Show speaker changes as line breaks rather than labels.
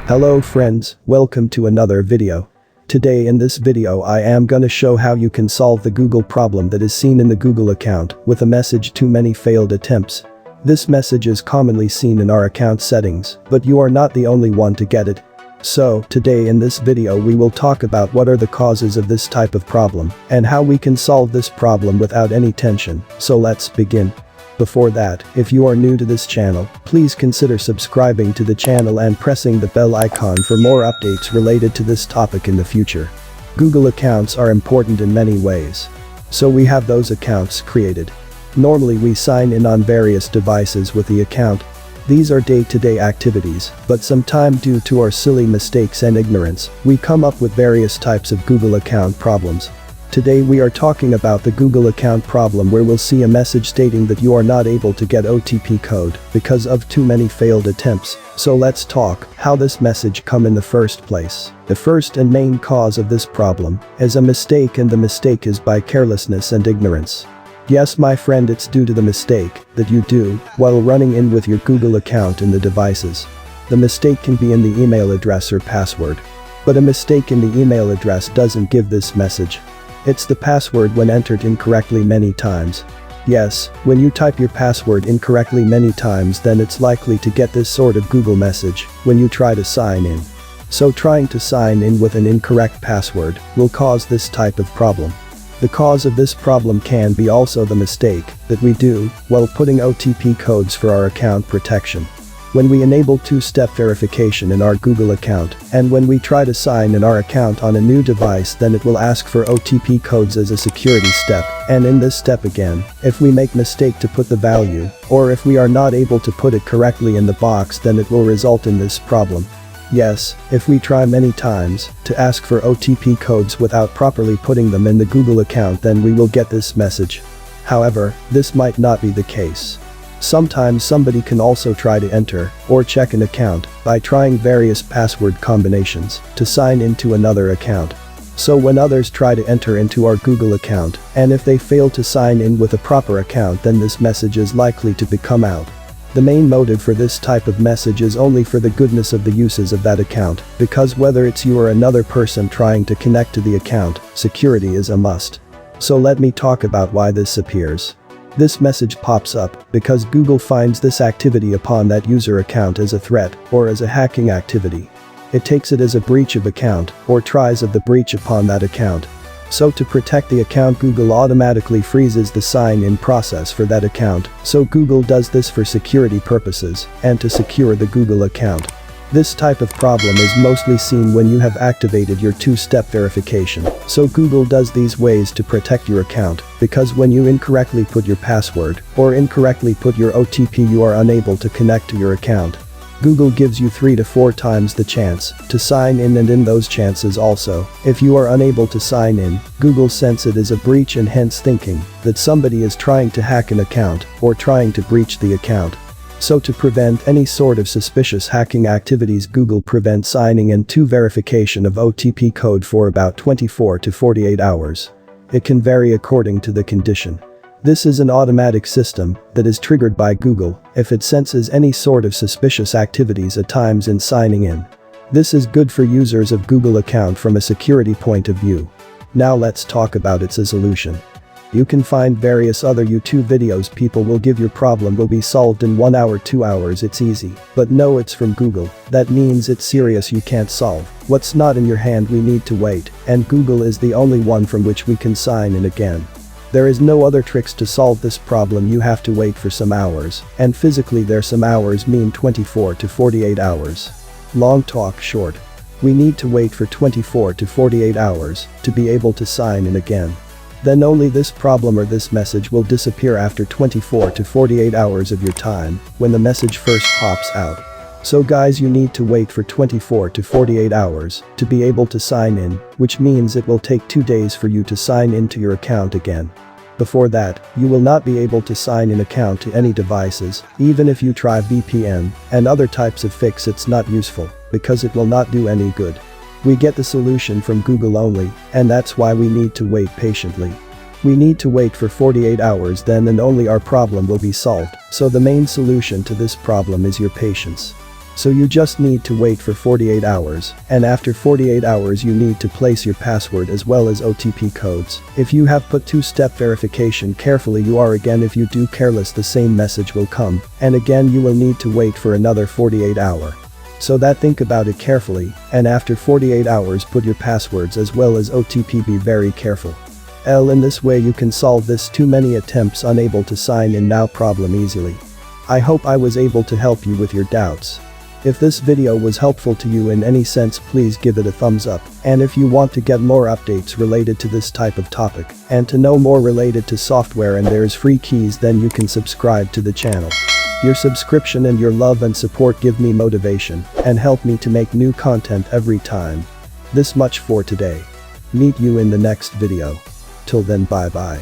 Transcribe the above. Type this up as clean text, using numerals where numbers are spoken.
Hello friends, welcome to another video. Today in this video I am gonna show how you can solve the Google problem that is seen in the Google account with a message too many failed attempts. This message is commonly seen in our account settings, but you are not the only one to get it. So, today in this video we will talk about what are the causes of this type of problem and how we can solve this problem without any tension, so let's begin. Before that, if you are new to this channel, please consider subscribing to the channel and pressing the bell icon for more updates related to this topic in the future. Google accounts are important in many ways. So we have those accounts created. Normally we sign in on various devices with the account. These are day-to-day activities, but sometimes due to our silly mistakes and ignorance, we come up with various types of Google account problems. Today we are talking about the Google account problem where we'll see a message stating that you are not able to get OTP code because of too many failed attempts. So let's talk how this message come in the first place. The first and main cause of this problem is a mistake, and the mistake is by carelessness and ignorance. Yes, my friend, it's due to the mistake that you do while running in with your Google account in the devices. The mistake can be in the email address or password. But a mistake in the email address doesn't give this message. It's the password when entered incorrectly many times. Yes, when you type your password incorrectly many times, then it's likely to get this sort of Google message when you try to sign in. So trying to sign in with an incorrect password will cause this type of problem. The cause of this problem can be also the mistake that we do while putting OTP codes for our account protection. When we enable two-step verification in our Google account, and when we try to sign in our account on a new device, then it will ask for OTP codes as a security step, and in this step again, if we make mistake to put the value, or if we are not able to put it correctly in the box, then it will result in this problem. Yes, if we try many times to ask for OTP codes without properly putting them in the Google account, then we will get this message. However, this might not be the case. Sometimes somebody can also try to enter or check an account by trying various password combinations to sign into another account. So when others try to enter into our Google account, and if they fail to sign in with a proper account, then this message is likely to come out. The main motive for this type of message is only for the goodness of the uses of that account, because whether it's you or another person trying to connect to the account, security is a must. So let me talk about why this appears. This message pops up because Google finds this activity upon that user account as a threat or as a hacking activity. It takes it as a breach of account or tries of the breach upon that account. So to protect the account, Google automatically freezes the sign-in process for that account. So Google does this for security purposes and to secure the Google account. This type of problem is mostly seen when you have activated your two-step verification. So Google does these ways to protect your account, because when you incorrectly put your password or incorrectly put your OTP, you are unable to connect to your account. Google gives you 3 to 4 times the chance to sign in, and in those chances also, if you are unable to sign in, Google senses it as a breach and hence thinking that somebody is trying to hack an account or trying to breach the account. So to prevent any sort of suspicious hacking activities, Google prevents signing in to verification of OTP code for about 24 to 48 hours. It can vary according to the condition. This is an automatic system that is triggered by Google if it senses any sort of suspicious activities at times in signing in. This is good for users of Google account from a security point of view. Now let's talk about its solution. You can find various other YouTube videos. People will give your problem will be solved in 1 hour, 2 hours. It's easy. But no, it's from Google. That means it's serious. You can't solve what's not in your hand. We need to wait, and Google is the only one from which we can sign in again. There is no other tricks to solve this problem. You have to wait for some hours, and physically there some hours mean 24 to 48 hours. Long talk short. We need to wait for 24 to 48 hours to be able to sign in again. Then only this problem or this message will disappear after 24 to 48 hours of your time when the message first pops out. So guys, you need to wait for 24 to 48 hours to be able to sign in, which means it will take 2 days for you to sign into your account again. Before that, you will not be able to sign in account to any devices. Even if you try VPN and other types of fix, it's not useful because it will not do any good. We get the solution from Google only, and that's why we need to wait patiently. We need to wait for 48 hours, then and only our problem will be solved. So the main solution to this problem is your patience. So you just need to wait for 48 hours, and after 48 hours you need to place your password as well as OTP codes. If you have put two-step verification carefully you are again, if you do careless the same message will come, and again you will need to wait for another 48 hour. So that think about it carefully, and after 48 hours put your passwords as well as OTP, be very careful. In this way you can solve this too many attempts unable to sign in now problem easily. I hope I was able to help you with your doubts. If this video was helpful to you in any sense, please give it a thumbs up, and if you want to get more updates related to this type of topic, and to know more related to software and there's free keys, then you can subscribe to the channel. Your subscription and your love and support give me motivation, and help me to make new content every time. This much for today. Meet you in the next video. Till then, bye bye.